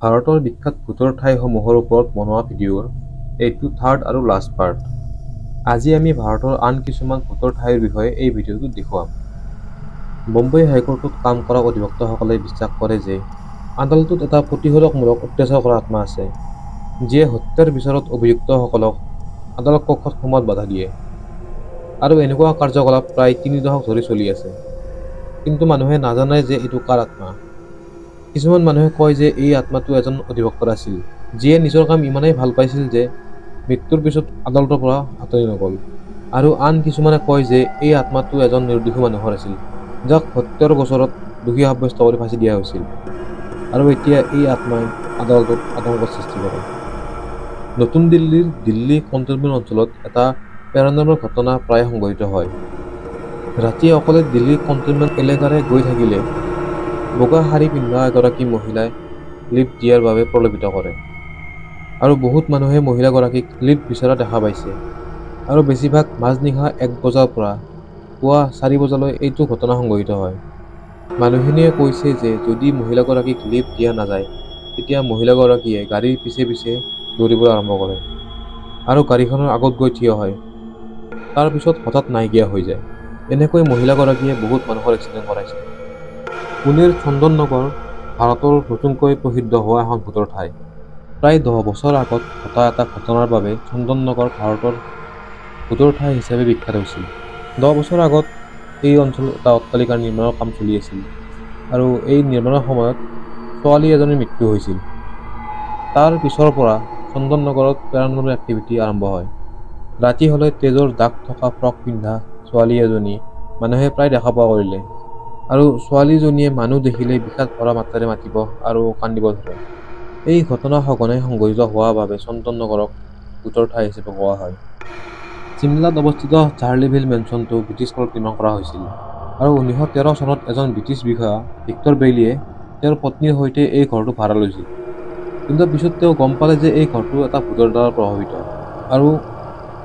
ভাৰতৰ বিখ্যাত ভূতৰ ঠাইসমূহৰ ওপৰত বনোৱা ভিডিঅ'ৰ এইটো থাৰ্ড আৰু লাষ্ট পাৰ্ট। আজি আমি ভাৰতৰ আন কিছুমান ভূতৰ ঠাইৰ বিষয়ে এই ভিডিঅ'টোত দেখুৱাম। বম্বে হাইকোৰ্টত কাম কৰা অধিবক্তাসকলে বিশ্বাস কৰে যে আদালতত এটা প্ৰতিষেধকমূলক অত্যাচাৰ কৰা আত্মা আছে, যিয়ে হত্যাৰ বিচাৰত অভিযুক্তসকলক আদালত কক্ষত সোমোৱাত বাধা দিয়ে। আৰু এনেকুৱা কাৰ্যকলাপ প্ৰায় ৩ দশক ধৰি চলি আছে। কিন্তু মানুহে নাজানে যে এইটো কাৰ আত্মা। কিছুমান মানুহে কয় যে এই আত্মাটো এজন অধিবক্তাৰ আছিল, যিয়ে নিজৰ কাম ইমানেই ভাল পাইছিল যে মৃত্যুৰ পিছত আদালতৰ পৰা আঁতৰি নগ'ল। আৰু আন কিছুমানে কয় যে এই আত্মাটো এজন নিৰ্দোষী মানুহৰ আছিল, যাক হত্যাৰ গোচৰত দোষী সাব্যস্ত কৰি ফাঁচি দিয়া হৈছিল। আৰু এতিয়া এই আত্মাই আদালতত আতংকৰ সৃষ্টি কৰে। নতুন দিল্লীৰ দিল্লী কণ্টেইনমেণ্ট অঞ্চলত এটা পেৰানৰ্মেল ঘটনা প্ৰায় সংঘটিত হয়। ৰাতি অকলে দিল্লী কণ্টেইনমেণ্ট এলেকাৰে গৈ থাকিলে বগা শাৰী পিন্ধা এগৰাকী মহিলাই লিফ্ট দিয়াৰ বাবে প্ৰলোভিত কৰে। আৰু বহুত মানুহে মহিলাগৰাকীক লিফ্ট বিচৰা দেখা পাইছে। আৰু বেছিভাগ মাজনিশা ১ বজাৰ পৰা পুৱা ৪ বজালৈ এইটো ঘটনা সংঘটিত হয়। মানুহখিনিয়ে কৈছে যে যদি মহিলাগৰাকীক লিফ্ট দিয়া নাযায়, তেতিয়া মহিলাগৰাকীয়ে গাড়ীৰ পিছে পিছে দৌৰিবলৈ আৰম্ভ কৰে আৰু গাড়ীখনৰ আগত গৈ থিয় হয়। তাৰ পিছত হঠাৎ নাইকিয়া হৈ যায়। এনেকৈ মহিলাগৰাকীয়ে বহুত মানুহৰ এক্সিডেণ্ট কৰাইছে। পুনেৰ চন্দননগৰ ভাৰতৰ নতুনকৈ প্ৰসিদ্ধ হোৱা এখন ভূতৰ ঠাই। প্ৰায় ১০ বছৰ আগত ঘটা এটা ঘটনাৰ বাবে চন্দননগৰ ভাৰতৰ ভূতৰ ঠাই হিচাপে বিখ্যাত হৈছিল। ১০ বছৰ আগত এই অঞ্চলত এটা অট্টালিকাৰ নিৰ্মাণৰ কাম চলি আছিল আৰু এই নিৰ্মাণৰ সময়ত ছোৱালী এজনীৰ মৃত্যু হৈছিল। তাৰ পিছৰ পৰা চন্দননগৰত পেৰানৰ্মেল এক্টিভিটি আৰম্ভ হয়। ৰাতি হ'লে তেজৰ দাগ থকা ফ্ৰক পিন্ধা ছোৱালী এজনী মানুহে প্ৰায় দেখা পোৱা কৰিলে। আৰু ছোৱালীজনীয়ে মানুহ দেখিলে বিষাদ ভৰা মাতেৰে মাতিব আৰু কান্দিব ধৰে। এই ঘটনা সঘনাই সংঘটিত হোৱাৰ বাবে চন্দননগৰক ভূতৰ ঠাই হিচাপে কোৱা হয়। চিমলাত অৱস্থিত চাৰ্লিভিল মেনচনটো ব্ৰিটিছ কালত নিৰ্মাণ কৰা হৈছিল আৰু ১৯১৩ চনত এজন ব্ৰিটিছ বিষয়া ভিক্টৰ বেইলীয়ে তেওঁৰ পত্নীৰ সৈতে এই ঘৰটো ভাড়া লৈছিল। কিন্তু পিছত তেওঁ গম পালে যে এই ঘৰটো এটা ভূতৰ দ্বাৰা প্ৰভাৱিত। আৰু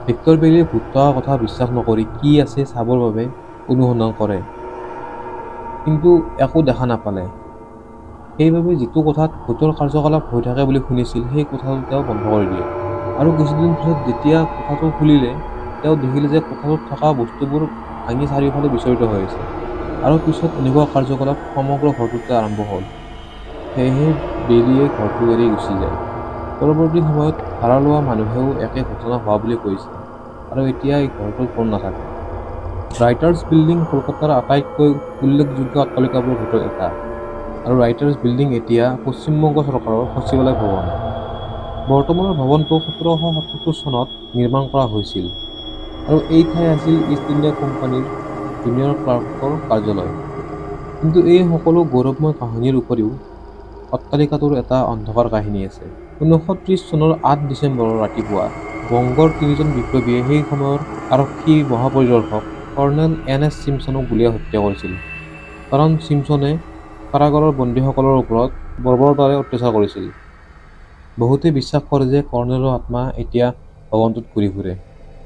ভিক্টৰ বেইলীয়ে ভূত থকা কথা বিশ্বাস নকৰি কি আছে চাবৰ বাবে অনুসন্ধান কৰে, কিন্তু একো দেখা নাপালে। সেইবাবে যিটো কোঠাত ভূতৰ কাৰ্যকলাপ হৈ থাকে বুলি শুনিছিল সেই কোঠাটো তেওঁ বন্ধ কৰি দিয়ে। আৰু কিছুদিন পিছত যেতিয়া কোঠাটো খুলিলে, তেওঁ দেখিলে যে কোঠাটোত থকা বস্তুবোৰ ভাঙি চাৰিওফালে বিচৰিত হৈ আছে। আৰু পিছত এনেকুৱা কাৰ্যকলাপ সমগ্ৰ ঘৰটোতে আৰম্ভ হ'ল। সেয়েহে বেইলীয়ে ঘৰটো এৰি গুচি যায়। পৰৱৰ্তী সময়ত ভাড়া লোৱা মানুহেও একে ঘটনা হোৱা বুলি কৈছে আৰু এতিয়া এই ঘৰটোত কোনো নাথাকে। ৰাইটাৰ্ছ বিল্ডিং কলকাতাৰ আটাইতকৈ উল্লেখযোগ্য অট্টালিকাবোৰৰ ভিতৰত এটা। আৰু ৰাইটাৰ্ছ বিল্ডিং এতিয়া পশ্চিমবংগ চৰকাৰৰ সচিবালয় ভৱন। বৰ্তমানৰ ভৱনটো ১৭৭৭ চনত নিৰ্মাণ কৰা হৈছিল আৰু এই ঠাই আছিল ইষ্ট ইণ্ডিয়া কোম্পানীৰ জুনিয়ৰ ক্লাৰ্কৰ কাৰ্যালয়। কিন্তু এই সকলো গৌৰৱময় কাহিনীৰ উপৰিও অট্টালিকাটোৰ এটা অন্ধকাৰ কাহিনী আছে। ১৯৩০ চনৰ ৮ ডিচেম্বৰৰ ৰাতিপুৱা বংগৰ ৩জন বিপ্লৱীয়ে সেই সময়ৰ আৰক্ষী মহাপৰিদৰ্শক কৰ্ণেল এন.এছ. ছিমছনক গুলীয়াই হত্যা কৰিছিল। কাৰণ ছিমছনে কাৰাগাৰৰ বন্দীসকলৰ ওপৰত বৰ্বৰতাৰে অত্যাচাৰ কৰিছিল। বহুতে বিশ্বাস কৰে যে কৰ্ণেলৰ আত্মা এতিয়া ভৱনটোত ঘূৰি ফুৰে।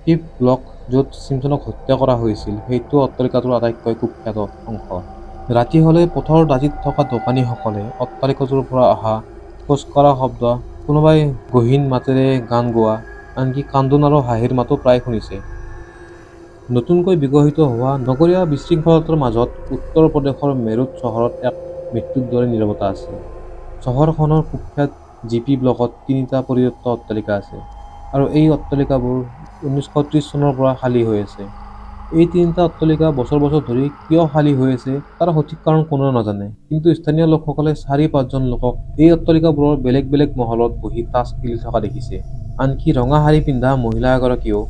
ফিফ্থ ব্লক, য'ত ছিমছনক হত্যা কৰা হৈছিল, সেইটো অট্টালিকাটোৰ আটাইতকৈ কুখ্যাত অংশ। ৰাতি হ'লে পথৰ দাঁতিত থকা দোকানীসকলে অট্টালিকাটোৰ পৰা অহা খোজ কাঢ়া শব্দ, কোনোবাই গহীন মাতেৰে গান গোৱা, আনকি কান্দোন আৰু হাঁহিৰ মাতো প্ৰায় শুনিছে। নতুনকৈ বিকশিত হোৱা নগৰীয়া বিশৃংখলতাৰ মাজত উত্তৰ প্ৰদেশৰ মেৰুত চহৰত এক মৃত্যুৰ দৰে নীৰৱতা আছে। চহৰখনৰ কুখ্যাত জি.পি. ব্লকত ৩টা পৰিত্যক্ত অট্টালিকা আছে আৰু এই অট্টালিকাবোৰ ১৯৩০ চনৰ পৰা খালী হৈ আছে। এই ৩টা অট্টালিকা বছৰ বছৰ ধৰি কিয় খালী হৈ আছে তাৰ সঠিক কাৰণ কোনেও নাজানে। কিন্তু স্থানীয় লোকসকলে ৪-৫ জন লোকক এই অট্টালিকাবোৰৰ বেলেগ বেলেগ মহলত বহি তাচ খেলি থকা দেখিছে। আনকি ৰঙা শাৰী পিন্ধা মহিলা এগৰাকীয়েও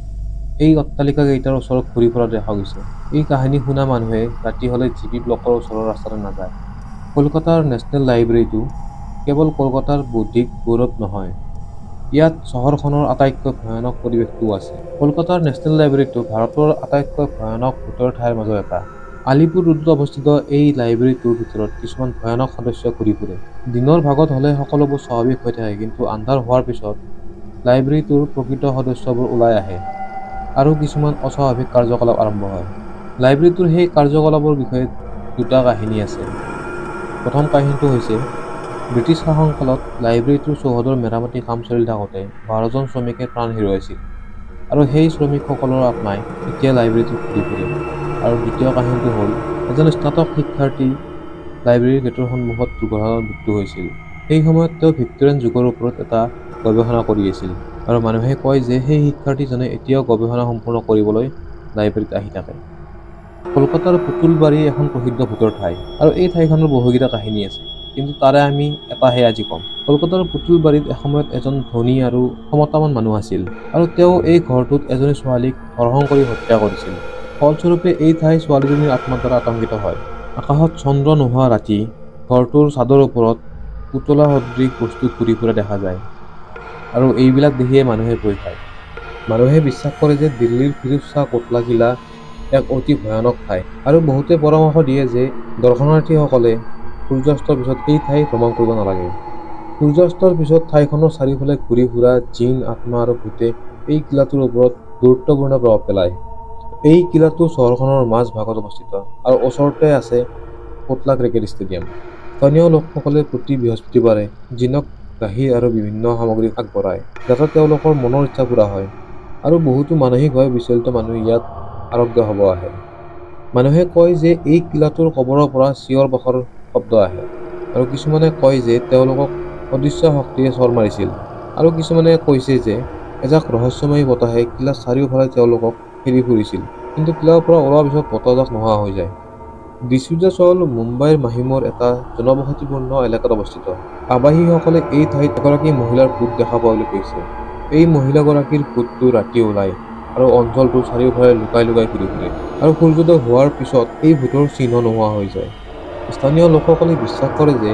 এই অট্টালিকাকেইটাৰ ওচৰত ঘূৰি ফুৰা দেখা গৈছে। এই কাহিনী শুনা মানুহে ৰাতি হ'লে জি.পি. ব্লকৰ ওচৰৰ ৰাস্তাৰে নাযায়। কলকাতাৰ নেচনেল লাইব্ৰেৰীটো কেৱল কলকাতাৰ বৌদ্ধিক গৌৰৱ নহয়, ইয়াত চহৰখনৰ আটাইতকৈ ভয়ানক পৰিৱেশটোও আছে। কলকাতাৰ নেচনেল লাইব্ৰেৰীটো ভাৰতৰ আটাইতকৈ ভয়ানক ভূতৰ ঠাইৰ মাজৰ এটা। আলিপুৰ ৰোডত অৱস্থিত এই লাইব্ৰেৰীটোৰ ভিতৰত কিছুমান ভয়ানক সদস্য ঘূৰি ফুৰে। দিনৰ ভাগত হ'লে সকলোবোৰ স্বাভাৱিক হৈ থাকে, কিন্তু আন্ধাৰ হোৱাৰ পিছত লাইব্ৰেৰীটোৰ প্ৰকৃত সদস্যবোৰ ওলাই আহে আৰু কিছুমান অস্বাভাৱিক কাৰ্যকলাপ আৰম্ভ হয়। লাইব্ৰেৰীটোৰ সেই কাৰ্যকলাপৰ বিষয়ে দুটা কাহিনী আছে। প্ৰথম কাহিনীটো হৈছে ব্ৰিটিছ শাসনকালত লাইব্ৰেৰীটোৰ চৌহদৰ মেৰামতি কাম চলি থাকোঁতে 12জন শ্ৰমিকে প্ৰাণ হেৰুৱাইছিল আৰু সেই শ্ৰমিকসকলৰ আত্মাই এতিয়া লাইব্ৰেৰীটোত ঘূৰি ফুৰে। আৰু দ্বিতীয় কাহিনীটো হ'ল এজন স্নাতক শিক্ষাৰ্থী লাইব্ৰেৰীৰ গেটৰ সন্মুখত দুৰ্ঘটনাত মৃত্যু হৈছিল। সেই সময়ত তেওঁ ভিক্টোৰিয়ান যুগৰ ওপৰত এটা গৱেষণা কৰি আছিল আৰু মানুহে কয় যে সেই শিক্ষাৰ্থীজনে এতিয়াও গৱেষণা সম্পূৰ্ণ কৰিবলৈ লাইব্ৰেৰীত আহি থাকে। কলকাতাৰ পুতুলবাৰী এখন প্ৰসিদ্ধ ভূতৰ ঠাই আৰু এই ঠাইখনৰ বহুকেইটা কাহিনী আছে, কিন্তু তাৰে আমি এটাহে আজি ক'ম। কলকাতাৰ পুতুলবাৰীত এসময়ত এজন ধনী আৰু ক্ষমতাৱান মানুহ আছিল আৰু তেওঁ এই ঘৰটোত এজনী ছোৱালীক ধৰ্ষণ কৰি হত্যা কৰিছিল। ফলস্বৰূপে এই ঠাই ছোৱালীজনীৰ আত্মাৰ দ্বাৰা আতংকিত হয়। আকাশত চন্দ্ৰ নোহোৱা ৰাতি ঘৰটোৰ ছাদৰ ওপৰত পুতলা সদৃশ বস্তু ঘূৰি ফুৰা দেখা যায় আৰু এইবিলাক দেখিয়ে মানুহে ভয় খায়। মানুহে বিশ্বাস কৰে যে দিল্লীৰ ফিৰোজ শ্বাহ কোটলা কিলা এক অতি ভয়ানক ঠাই আৰু বহুতে পৰামৰ্শ দিয়ে যে দৰ্শনাৰ্থীসকলে সূৰ্যাস্তৰ পিছত এই ঠাই ভ্ৰমণ কৰিব নালাগে। সূৰ্যাস্তৰ পিছত ঠাইখনৰ চাৰিওফালে ঘূৰি ফুৰা জিন, আত্মা আৰু ভূতে এই কিলাটোৰ ওপৰত গুৰুত্বপূৰ্ণ প্ৰভাৱ পেলায়। এই কিলাটো চহৰখনৰ মাজ ভাগত অৱস্থিত আৰু ওচৰতে আছে কোটলা ক্ৰিকেট ষ্টেডিয়াম। স্থানীয় লোকসকলে প্ৰতি বৃহস্পতিবাৰে জিনক গাখীৰ আৰু বিভিন্ন সামগ্ৰী আগবঢ়ায় যাতে তেওঁলোকৰ মনৰ ইচ্ছা পূৰা হয় আৰু বহুতো মানসিকভাৱে বিচলিত মানুহ ইয়াত আৰোগ্য হ'ব আহে। মানুহে কয় যে এই কিলাটোৰ কবৰৰ পৰা চিঞৰ বাখৰ শব্দ আহে আৰু কিছুমানে কয় যে তেওঁলোকক অদৃশ্য শক্তিয়ে চৰ মাৰিছিল আৰু কিছুমানে কৈছে যে এজাক ৰহস্যময়ী বতাহে কিলাৰ চাৰিওফালে তেওঁলোকক খেদি ফুৰিছিল, কিন্তু কিলাৰ পৰা ওলোৱাৰ পিছত বতাহজাক নোহোৱা হৈ যায়। ডিছুজা চহৰ মুম্বাইৰ মাহিমৰ এটা জনবসতিপূৰ্ণ এলেকাত অৱস্থিত। আৱাসীসকলে এই ঠাইত এগৰাকী মহিলাৰ ভূত দেখা পোৱা বুলি কৈছে। এই মহিলাগৰাকীৰ ভূতটো ৰাতি ওলায় আৰু অঞ্চলটোৰ চাৰিওফালে লুকাই লুকাই ঘূৰি ফুৰে আৰু সূৰ্যোদয় হোৱাৰ পিছত এই ভূতৰ চিহ্ন নোহোৱা হৈ যায়। স্থানীয় লোকসকলে বিশ্বাস কৰে যে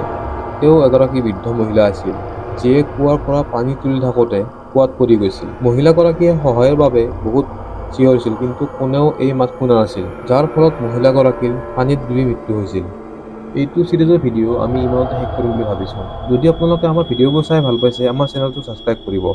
তেওঁ এগৰাকী বৃদ্ধ মহিলা আছিল যিয়ে কুঁৱাৰ পৰা পানী তুলি থাকোঁতে কুঁৱাত পৰি গৈছিল। মহিলাগৰাকীয়ে সহায়ৰ বাবে বহুত চিঞৰিছিল, কিন্তু কোনেও এই মাত শুনা নাছিল, যাৰ ফলত মহিলাগৰাকীৰ পানীত ডুবি মৃত্যু হৈছিল। এইটো চিৰিজৰ ভিডিঅ' আমি ইমানতে শেষ কৰিম বুলি ভাবিছোঁ। যদি আপোনালোকে আমাৰ ভিডিঅ'বোৰ চাই ভাল পাইছে, আমাৰ চেনেলটো ছাবস্ক্ৰাইব কৰিব।